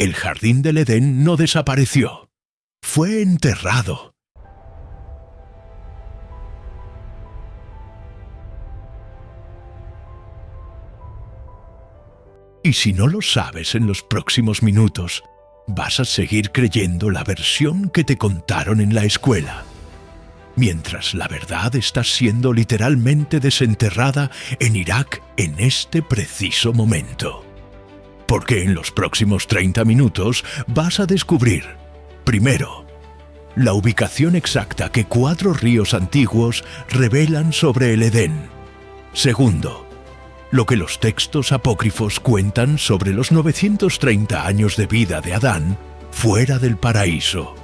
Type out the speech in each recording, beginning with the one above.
El jardín del Edén no desapareció. Fue enterrado. Y si no lo sabes en los próximos minutos, vas a seguir creyendo la versión que te contaron en la escuela, mientras la verdad está siendo literalmente desenterrada en Irak en este preciso momento. Porque en los próximos 30 minutos vas a descubrir, primero, la ubicación exacta que 4 ríos antiguos revelan sobre el Edén. Segundo, lo que los textos apócrifos cuentan sobre los 930 años de vida de Adán fuera del paraíso.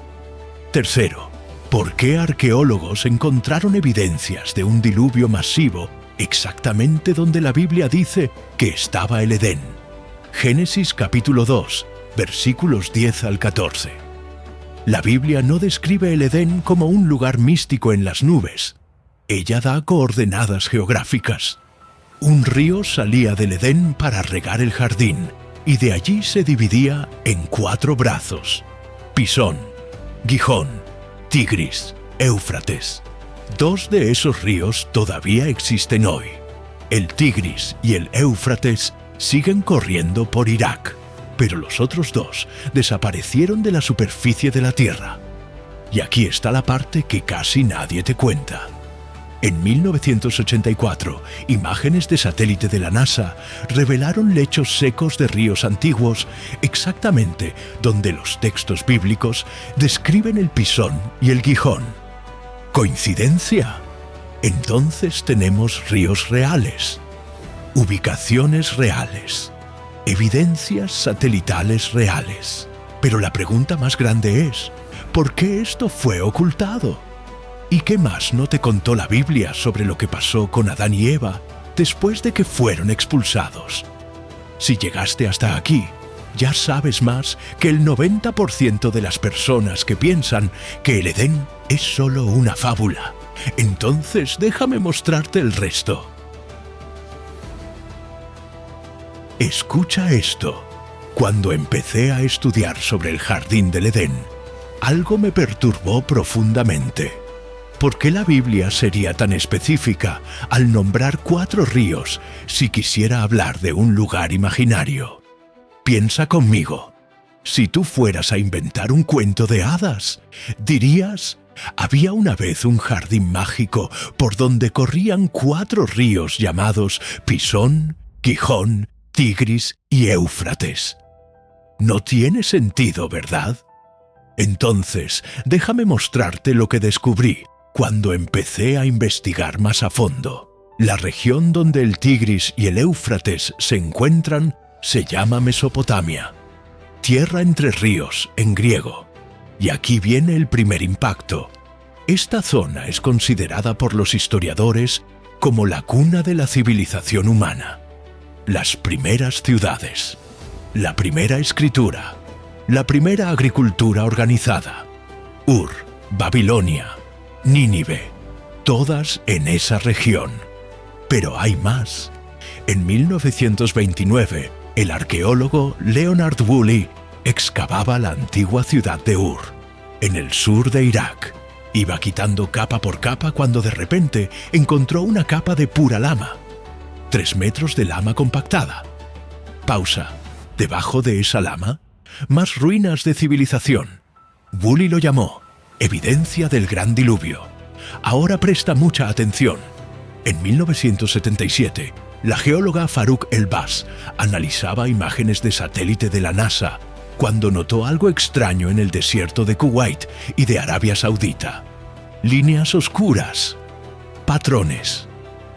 Tercero, por qué arqueólogos encontraron evidencias de un diluvio masivo exactamente donde la Biblia dice que estaba el Edén. Génesis capítulo 2, versículos 10 al 14. La Biblia no describe el Edén como un lugar místico en las nubes. Ella da coordenadas geográficas. Un río salía del Edén para regar el jardín, y de allí se dividía en 4 brazos: Pisón, Gihón, Tigris, Éufrates. 2 de esos ríos todavía existen hoy. El Tigris y el Éufrates siguen corriendo por Irak, pero los otros 2 desaparecieron de la superficie de la Tierra. Y aquí está la parte que casi nadie te cuenta. En 1984, imágenes de satélite de la NASA revelaron lechos secos de ríos antiguos exactamente donde los textos bíblicos describen el Pisón y el Gihón. ¿Coincidencia? Entonces tenemos ríos reales, ubicaciones reales, evidencias satelitales reales. Pero la pregunta más grande es, ¿por qué esto fue ocultado? ¿Y qué más no te contó la Biblia sobre lo que pasó con Adán y Eva después de que fueron expulsados? Si llegaste hasta aquí, ya sabes más que el 90% de las personas que piensan que el Edén es solo una fábula. Entonces déjame mostrarte el resto. Escucha esto. Cuando empecé a estudiar sobre el jardín del Edén, algo me perturbó profundamente. ¿Por qué la Biblia sería tan específica al nombrar 4 ríos si quisiera hablar de un lugar imaginario? Piensa conmigo. Si tú fueras a inventar un cuento de hadas, dirías: había una vez un jardín mágico por donde corrían 4 ríos llamados Pisón, Gihón, Tigris y Éufrates. No tiene sentido, ¿verdad? Entonces, déjame mostrarte lo que descubrí cuando empecé a investigar más a fondo. La región donde el Tigris y el Éufrates se encuentran se llama Mesopotamia, tierra entre ríos en griego. Y aquí viene el primer impacto. Esta zona es considerada por los historiadores como la cuna de la civilización humana. Las primeras ciudades, la primera escritura, la primera agricultura organizada. Ur, Babilonia, Nínive, todas en esa región. Pero hay más. En 1929, el arqueólogo Leonard Woolley excavaba la antigua ciudad de Ur, en el sur de Irak. Iba quitando capa por capa cuando de repente encontró una capa de pura lama. 3 metros de lama compactada. Pausa. Debajo de esa lama, más ruinas de civilización. Woolley lo llamó evidencia del gran diluvio. Ahora presta mucha atención. En 1977, la geóloga Farouk El-Baz analizaba imágenes de satélite de la NASA cuando notó algo extraño en el desierto de Kuwait y de Arabia Saudita. Líneas oscuras. Patrones.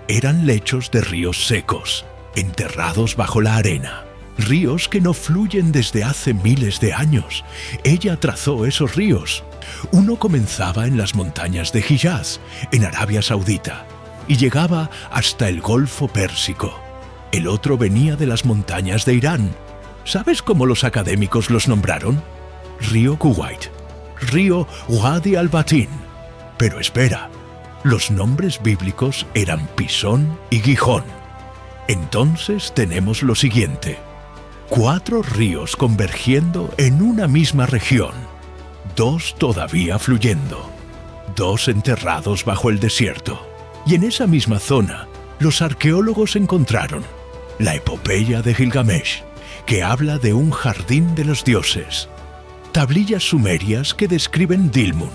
Eran lechos de ríos secos, enterrados bajo la arena. Ríos que no fluyen desde hace miles de años. Ella trazó esos ríos. Uno comenzaba en las montañas de Hiyaz, en Arabia Saudita, y llegaba hasta el Golfo Pérsico. El otro venía de las montañas de Irán. ¿Sabes cómo los académicos los nombraron? Río Kuwait, río Wadi al-Batin. Pero espera, los nombres bíblicos eran Pisón y Gihón. Entonces tenemos lo siguiente. 4 ríos convergiendo en una misma región, 2 todavía fluyendo, 2 enterrados bajo el desierto. Y en esa misma zona, los arqueólogos encontraron la epopeya de Gilgamesh, que habla de un jardín de los dioses, tablillas sumerias que describen Dilmun,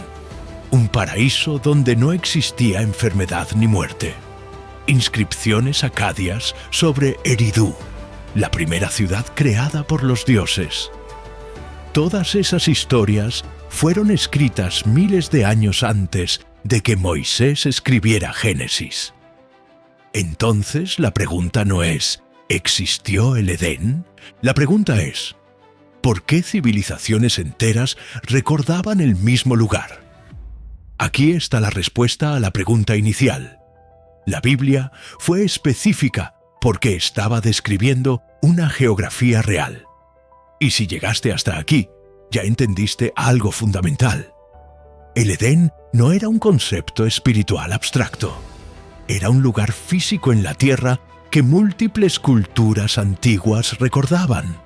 un paraíso donde no existía enfermedad ni muerte, inscripciones acadias sobre Eridu, la primera ciudad creada por los dioses. Todas esas historias fueron escritas miles de años antes de que Moisés escribiera Génesis. Entonces la pregunta no es ¿existió el Edén? La pregunta es ¿por qué civilizaciones enteras recordaban el mismo lugar? Aquí está la respuesta a la pregunta inicial. La Biblia fue específica porque estaba describiendo una geografía real. Y si llegaste hasta aquí, ya entendiste algo fundamental. El Edén no era un concepto espiritual abstracto. Era un lugar físico en la tierra que múltiples culturas antiguas recordaban.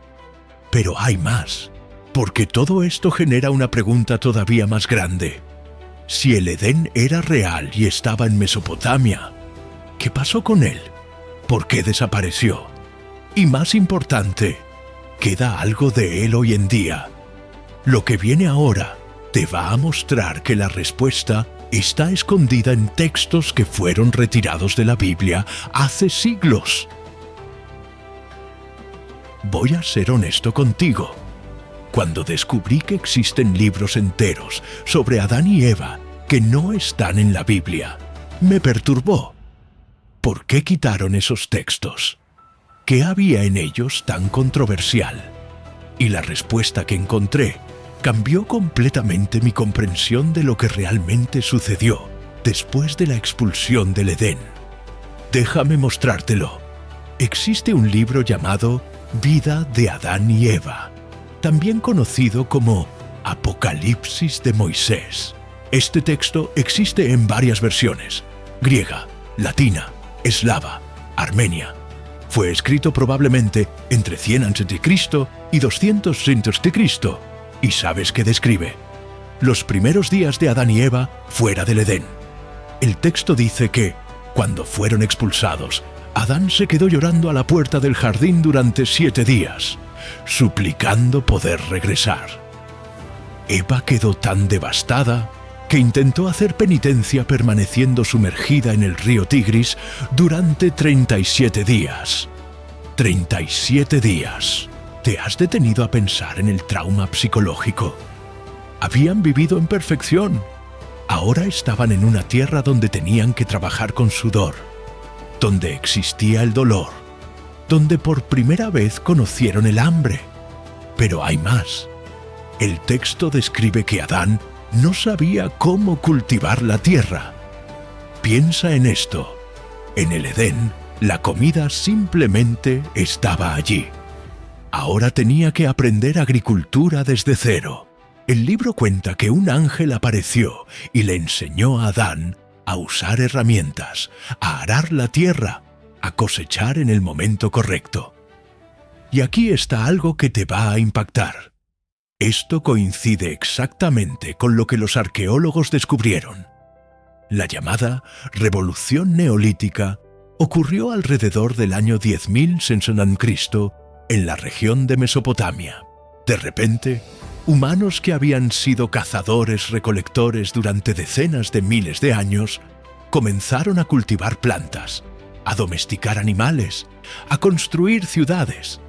Pero hay más, porque todo esto genera una pregunta todavía más grande. Si el Edén era real y estaba en Mesopotamia, ¿qué pasó con él? ¿Por qué desapareció? Y más importante, ¿queda algo de él hoy en día? Lo que viene ahora te va a mostrar que la respuesta está escondida en textos que fueron retirados de la Biblia hace siglos. Voy a ser honesto contigo. Cuando descubrí que existen libros enteros sobre Adán y Eva que no están en la Biblia, me perturbó. ¿Por qué quitaron esos textos? ¿Qué había en ellos tan controversial? Y la respuesta que encontré cambió completamente mi comprensión de lo que realmente sucedió después de la expulsión del Edén. Déjame mostrártelo. Existe un libro llamado Vida de Adán y Eva, también conocido como Apocalipsis de Moisés. Este texto existe en varias versiones: griega, latina, eslava, armenia. Fue escrito probablemente entre 100 a.C. y 200 a.C. ¿Y sabes qué describe? Los primeros días de Adán y Eva fuera del Edén. El texto dice que, cuando fueron expulsados, Adán se quedó llorando a la puerta del jardín durante 7 días, suplicando poder regresar. Eva quedó tan devastada que intentó hacer penitencia permaneciendo sumergida en el río Tigris durante 37 días. 37 días. ¿Te has detenido a pensar en el trauma psicológico? Habían vivido en perfección. Ahora estaban en una tierra donde tenían que trabajar con sudor, donde existía el dolor, donde por primera vez conocieron el hambre. Pero hay más. El texto describe que Adán no sabía cómo cultivar la tierra. Piensa en esto. En el Edén, la comida simplemente estaba allí. Ahora tenía que aprender agricultura desde cero. El libro cuenta que un ángel apareció y le enseñó a Adán a usar herramientas, a arar la tierra, a cosechar en el momento correcto. Y aquí está algo que te va a impactar. Esto coincide exactamente con lo que los arqueólogos descubrieron. La llamada Revolución Neolítica ocurrió alrededor del año 10.000 c. en la región de Mesopotamia. De repente, humanos que habían sido cazadores-recolectores durante decenas de miles de años comenzaron a cultivar plantas, a domesticar animales, a construir ciudades.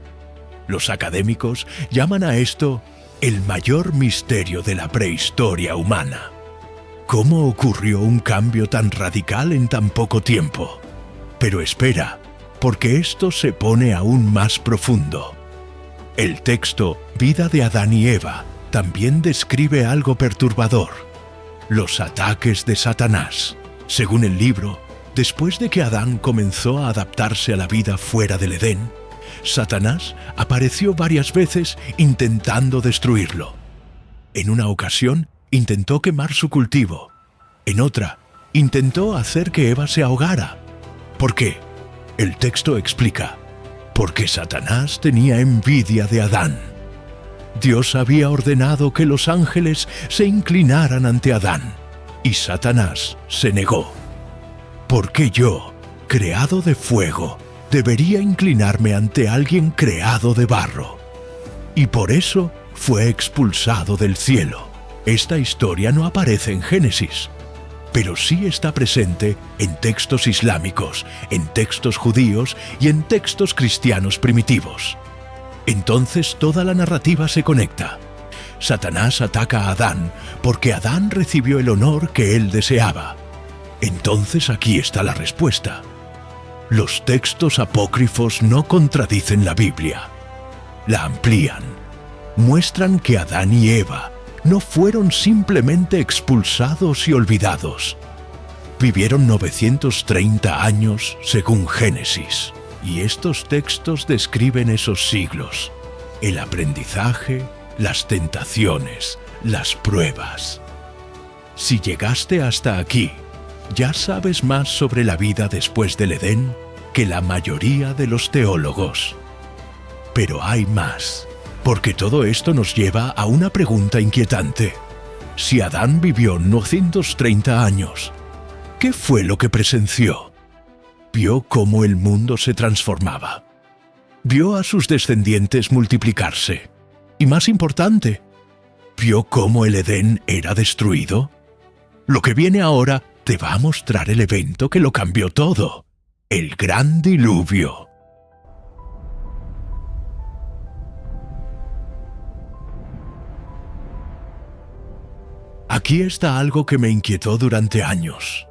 Los académicos llaman a esto el mayor misterio de la prehistoria humana. ¿Cómo ocurrió un cambio tan radical en tan poco tiempo? Pero espera, porque esto se pone aún más profundo. El texto Vida de Adán y Eva también describe algo perturbador: los ataques de Satanás. Según el libro, después de que Adán comenzó a adaptarse a la vida fuera del Edén, Satanás apareció varias veces intentando destruirlo. En una ocasión, intentó quemar su cultivo. En otra, intentó hacer que Eva se ahogara. ¿Por qué? El texto explica: porque Satanás tenía envidia de Adán. Dios había ordenado que los ángeles se inclinaran ante Adán, y Satanás se negó. ¿Por qué yo, creado de fuego, debería inclinarme ante alguien creado de barro? Y por eso fue expulsado del cielo. Esta historia no aparece en Génesis, pero sí está presente en textos islámicos, en textos judíos y en textos cristianos primitivos. Entonces toda la narrativa se conecta. Satanás ataca a Adán porque Adán recibió el honor que él deseaba. Entonces aquí está la respuesta. Los textos apócrifos no contradicen la Biblia. La amplían. Muestran que Adán y Eva no fueron simplemente expulsados y olvidados. Vivieron 930 años según Génesis. Y estos textos describen esos siglos, el aprendizaje, las tentaciones, las pruebas. Si llegaste hasta aquí, ya sabes más sobre la vida después del Edén que la mayoría de los teólogos. Pero hay más, porque todo esto nos lleva a una pregunta inquietante. Si Adán vivió 930 años, ¿qué fue lo que presenció? Vio cómo el mundo se transformaba. Vio a sus descendientes multiplicarse. Y más importante, ¿vio cómo el Edén era destruido? Lo que viene ahora te va a mostrar el evento que lo cambió todo. El gran diluvio. Aquí está algo que me inquietó durante años.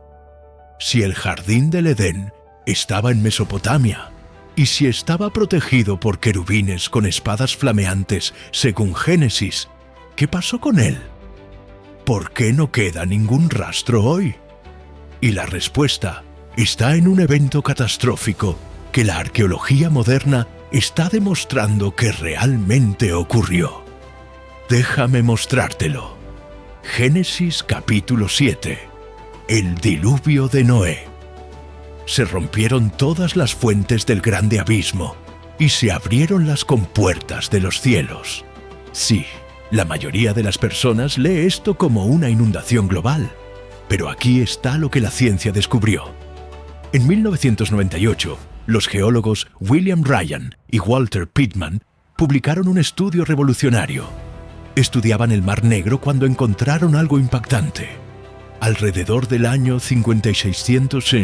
Si el jardín del Edén estaba en Mesopotamia, y si estaba protegido por querubines con espadas flameantes según Génesis, ¿qué pasó con él? ¿Por qué no queda ningún rastro hoy? Y la respuesta está en un evento catastrófico que la arqueología moderna está demostrando que realmente ocurrió. Déjame mostrártelo. Génesis capítulo 7. El diluvio de Noé. Se rompieron todas las fuentes del grande abismo y se abrieron las compuertas de los cielos. Sí, la mayoría de las personas lee esto como una inundación global, pero aquí está lo que la ciencia descubrió. En 1998, los geólogos William Ryan y Walter Pittman publicaron un estudio revolucionario. Estudiaban el Mar Negro cuando encontraron algo impactante. Alrededor del año 5600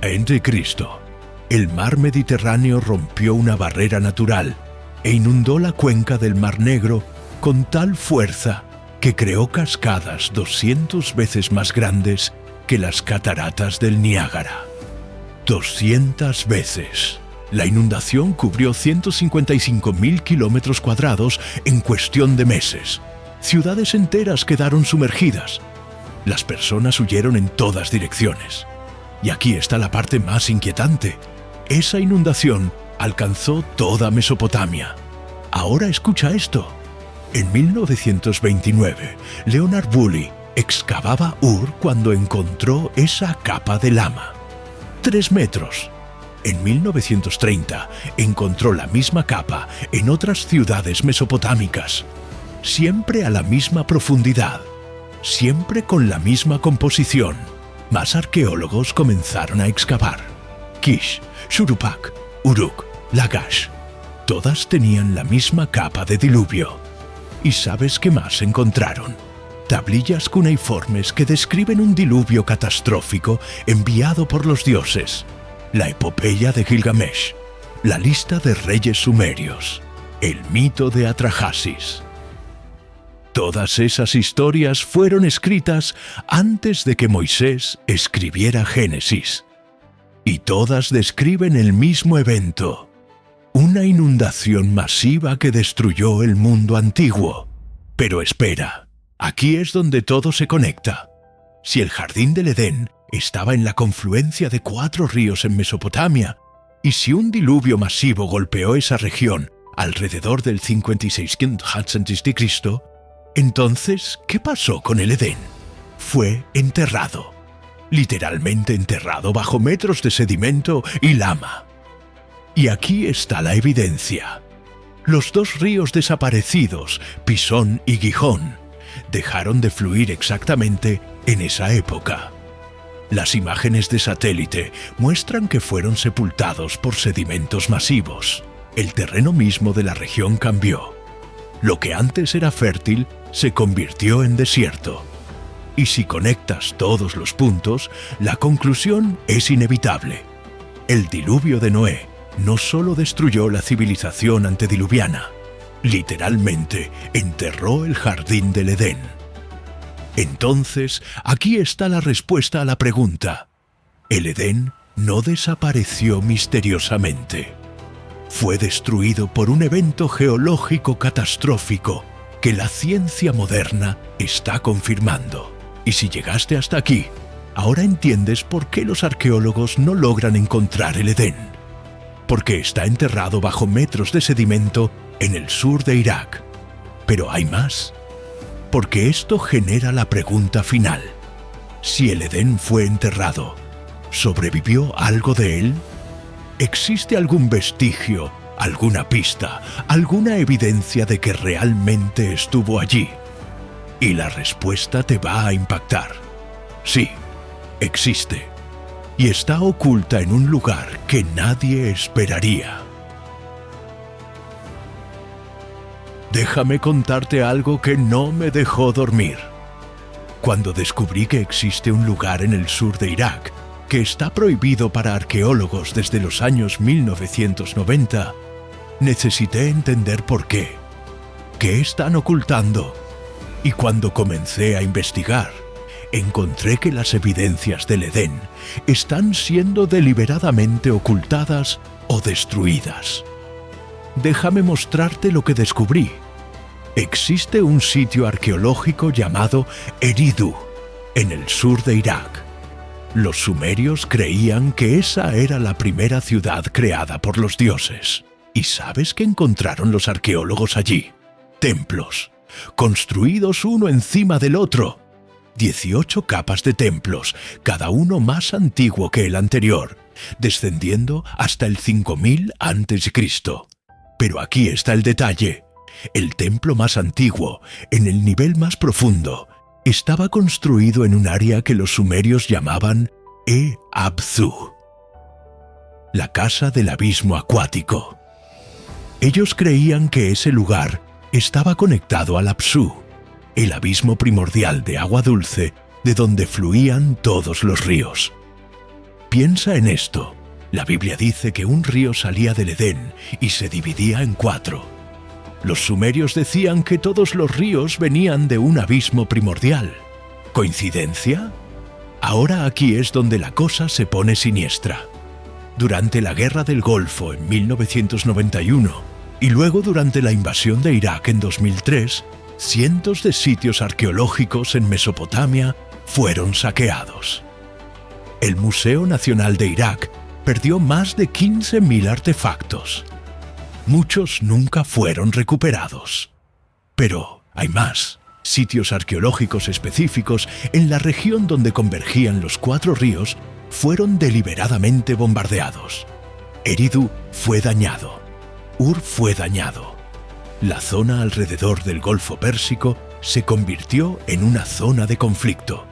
a.C., el mar Mediterráneo rompió una barrera natural e inundó la cuenca del Mar Negro con tal fuerza que creó cascadas 200 veces más grandes que las cataratas del Niágara. 200 veces. La inundación cubrió 155.000 kilómetros cuadrados en cuestión de meses. Ciudades enteras quedaron sumergidas. Las personas huyeron en todas direcciones. Y aquí está la parte más inquietante. Esa inundación alcanzó toda Mesopotamia. Ahora escucha esto. En 1929, Leonard Woolley excavaba Ur cuando encontró esa capa de lama. 3 metros. En 1930, encontró la misma capa en otras ciudades mesopotámicas. Siempre a la misma profundidad. Siempre con la misma composición. Más arqueólogos comenzaron a excavar. Kish, Shuruppak, Uruk, Lagash. Todas tenían la misma capa de diluvio. ¿Y sabes qué más encontraron? Tablillas cuneiformes que describen un diluvio catastrófico enviado por los dioses. La epopeya de Gilgamesh. La lista de reyes sumerios. El mito de Atrahasis. Todas esas historias fueron escritas antes de que Moisés escribiera Génesis. Y todas describen el mismo evento. Una inundación masiva que destruyó el mundo antiguo. Pero espera, aquí es donde todo se conecta. Si el jardín del Edén estaba en la confluencia de 4 ríos en Mesopotamia, y si un diluvio masivo golpeó esa región alrededor del 5600 a.C., entonces, ¿qué pasó con el Edén? Fue enterrado. Literalmente enterrado bajo metros de sedimento y lama. Y aquí está la evidencia. Los dos ríos desaparecidos, Pisón y Gijón, dejaron de fluir exactamente en esa época. Las imágenes de satélite muestran que fueron sepultados por sedimentos masivos. El terreno mismo de la región cambió. Lo que antes era fértil se convirtió en desierto. Y si conectas todos los puntos, la conclusión es inevitable. El diluvio de Noé no solo destruyó la civilización antediluviana, literalmente enterró el jardín del Edén. Entonces, aquí está la respuesta a la pregunta. El Edén no desapareció misteriosamente. Fue destruido por un evento geológico catastrófico que la ciencia moderna está confirmando. Y si llegaste hasta aquí, ahora entiendes por qué los arqueólogos no logran encontrar el Edén. Porque está enterrado bajo metros de sedimento en el sur de Irak. Pero hay más. Porque esto genera la pregunta final. Si el Edén fue enterrado, ¿sobrevivió algo de él? ¿Existe algún vestigio, alguna pista, alguna evidencia de que realmente estuvo allí? Y la respuesta te va a impactar. Sí, existe. Y está oculta en un lugar que nadie esperaría. Déjame contarte algo que no me dejó dormir. Cuando descubrí que existe un lugar en el sur de Irak que está prohibido para arqueólogos desde los años 1990, necesité entender por qué. ¿Qué están ocultando? Y cuando comencé a investigar, encontré que las evidencias del Edén están siendo deliberadamente ocultadas o destruidas. Déjame mostrarte lo que descubrí. Existe un sitio arqueológico llamado Eridu, en el sur de Irak. Los sumerios creían que esa era la primera ciudad creada por los dioses. ¿Y sabes qué encontraron los arqueólogos allí? Templos, construidos uno encima del otro. 18 capas de templos, cada uno más antiguo que el anterior, descendiendo hasta el 5000 a.C. Pero aquí está el detalle. El templo más antiguo, en el nivel más profundo, estaba construido en un área que los sumerios llamaban Abzu, la casa del abismo acuático. Ellos creían que ese lugar estaba conectado al Apsu, el abismo primordial de agua dulce de donde fluían todos los ríos. Piensa en esto. La Biblia dice que un río salía del Edén y se dividía en 4. Los sumerios decían que todos los ríos venían de un abismo primordial. ¿Coincidencia? Ahora aquí es donde la cosa se pone siniestra. Durante la Guerra del Golfo en 1991 y luego durante la invasión de Irak en 2003, cientos de sitios arqueológicos en Mesopotamia fueron saqueados. El Museo Nacional de Irak perdió más de 15.000 artefactos. Muchos nunca fueron recuperados. Pero hay más. Sitios arqueológicos específicos en la región donde convergían los 4 ríos fueron deliberadamente bombardeados. Eridu fue dañado. Ur fue dañado. La zona alrededor del Golfo Pérsico se convirtió en una zona de conflicto.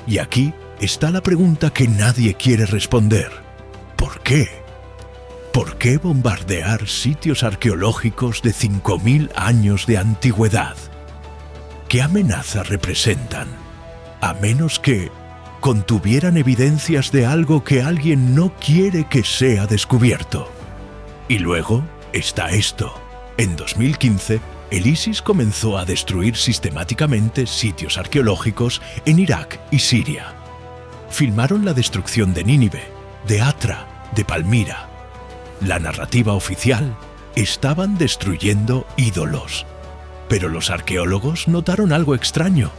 Y aquí está la pregunta que nadie quiere responder. ¿Por qué? ¿Por qué bombardear sitios arqueológicos de 5000 años de antigüedad? ¿Qué amenaza representan? A menos que contuvieran evidencias de algo que alguien no quiere que sea descubierto. Y luego está esto. En 2015, el ISIS comenzó a destruir sistemáticamente sitios arqueológicos en Irak y Siria. Filmaron la destrucción de Nínive, de Atra, de Palmira. La narrativa oficial: estaban destruyendo ídolos. Pero los arqueólogos notaron algo extraño.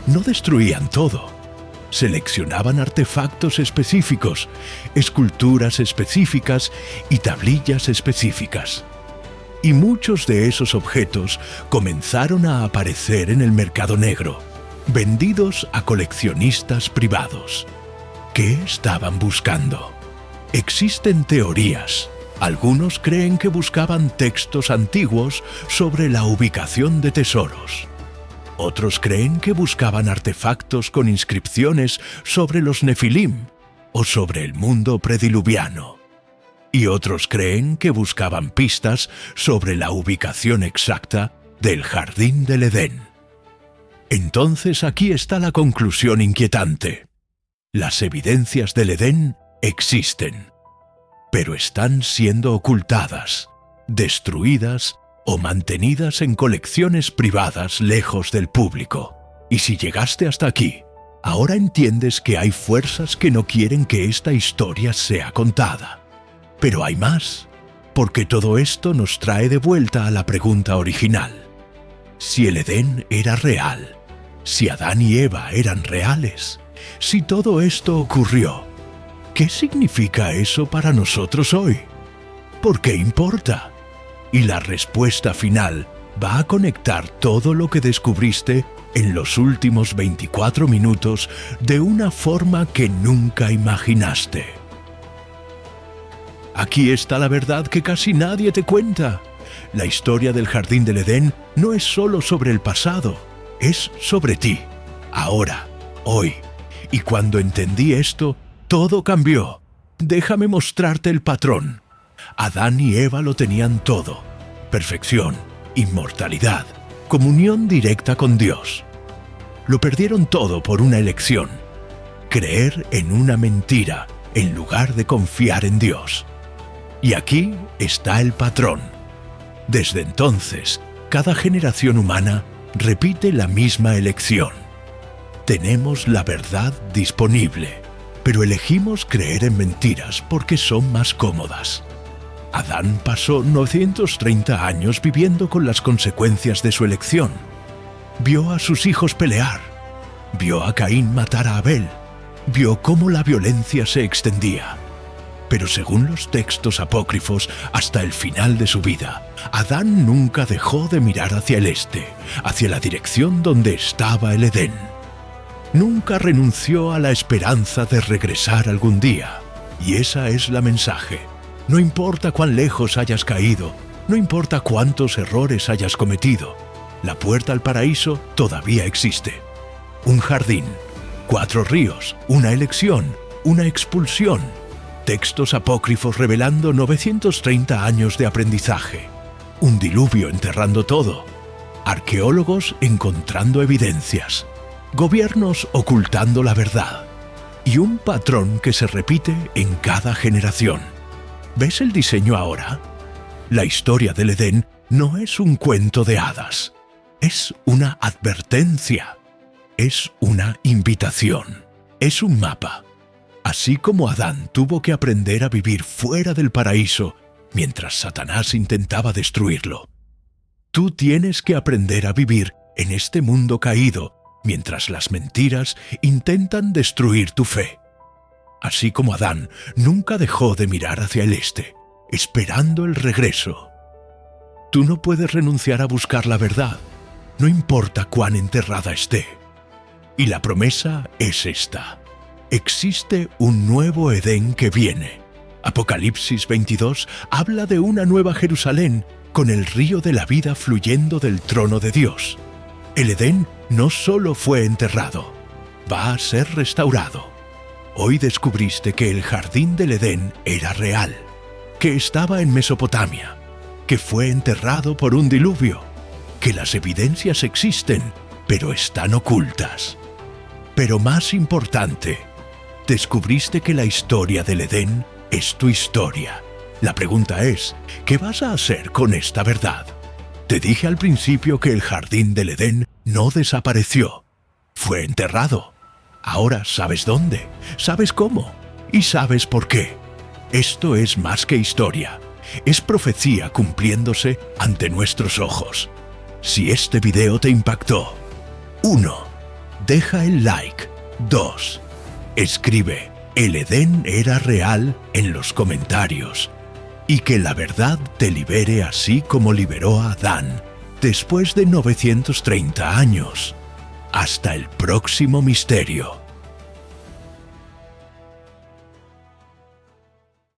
No destruían todo. Seleccionaban artefactos específicos, esculturas específicas y tablillas específicas. Y muchos de esos objetos comenzaron a aparecer en el mercado negro, vendidos a coleccionistas privados. ¿Qué estaban buscando? Existen teorías. Algunos creen que buscaban textos antiguos sobre la ubicación de tesoros. Otros creen que buscaban artefactos con inscripciones sobre los Nefilim o sobre el mundo prediluviano. Y otros creen que buscaban pistas sobre la ubicación exacta del Jardín del Edén. Entonces aquí está la conclusión inquietante. Las evidencias del Edén existen, pero están siendo ocultadas, destruidas o mantenidas en colecciones privadas lejos del público. Y si llegaste hasta aquí, ahora entiendes que hay fuerzas que no quieren que esta historia sea contada. Pero hay más, porque todo esto nos trae de vuelta a la pregunta original. Si el Edén era real, si Adán y Eva eran reales, si todo esto ocurrió, ¿qué significa eso para nosotros hoy? ¿Por qué importa? Y la respuesta final va a conectar todo lo que descubriste en los últimos 24 minutos de una forma que nunca imaginaste. Aquí está la verdad que casi nadie te cuenta. La historia del Jardín del Edén no es solo sobre el pasado, es sobre ti, ahora, hoy. Y cuando entendí esto, todo cambió. Déjame mostrarte el patrón. Adán y Eva lo tenían todo: perfección, inmortalidad, comunión directa con Dios. Lo perdieron todo por una elección: creer en una mentira en lugar de confiar en Dios. Y aquí está el patrón. Desde entonces, cada generación humana repite la misma elección. Tenemos la verdad disponible, pero elegimos creer en mentiras porque son más cómodas. Adán pasó 930 años viviendo con las consecuencias de su elección. Vio a sus hijos pelear, vio a Caín matar a Abel, vio cómo la violencia se extendía. Pero según los textos apócrifos, hasta el final de su vida, Adán nunca dejó de mirar hacia el este, hacia la dirección donde estaba el Edén. Nunca renunció a la esperanza de regresar algún día. Y esa es la mensaje. No importa cuán lejos hayas caído, no importa cuántos errores hayas cometido, la puerta al paraíso todavía existe. Un jardín, 4 ríos, una elección, una expulsión, textos apócrifos revelando 930 años de aprendizaje, un diluvio enterrando todo, arqueólogos encontrando evidencias, gobiernos ocultando la verdad, y un patrón que se repite en cada generación. ¿Ves el diseño ahora? La historia del Edén no es un cuento de hadas, es una advertencia, es una invitación, es un mapa. Así como Adán tuvo que aprender a vivir fuera del paraíso mientras Satanás intentaba destruirlo, tú tienes que aprender a vivir en este mundo caído mientras las mentiras intentan destruir tu fe. Así como Adán nunca dejó de mirar hacia el este, esperando el regreso. Tú no puedes renunciar a buscar la verdad, no importa cuán enterrada esté. Y la promesa es esta: existe un nuevo Edén que viene. Apocalipsis 22 habla de una nueva Jerusalén con el río de la vida fluyendo del trono de Dios. El Edén no solo fue enterrado, va a ser restaurado. Hoy descubriste que el Jardín del Edén era real, que estaba en Mesopotamia, que fue enterrado por un diluvio, que las evidencias existen, pero están ocultas. Pero más importante, descubriste que la historia del Edén es tu historia. La pregunta es, ¿qué vas a hacer con esta verdad? Te dije al principio que el Jardín del Edén no desapareció, fue enterrado. Ahora sabes dónde, sabes cómo y sabes por qué. Esto es más que historia, es profecía cumpliéndose ante nuestros ojos. Si este video te impactó, 1. Deja el like. 2. Escribe "El Edén era real" en los comentarios. Y que la verdad te libere así como liberó a Adán después de 930 años. Hasta el próximo misterio.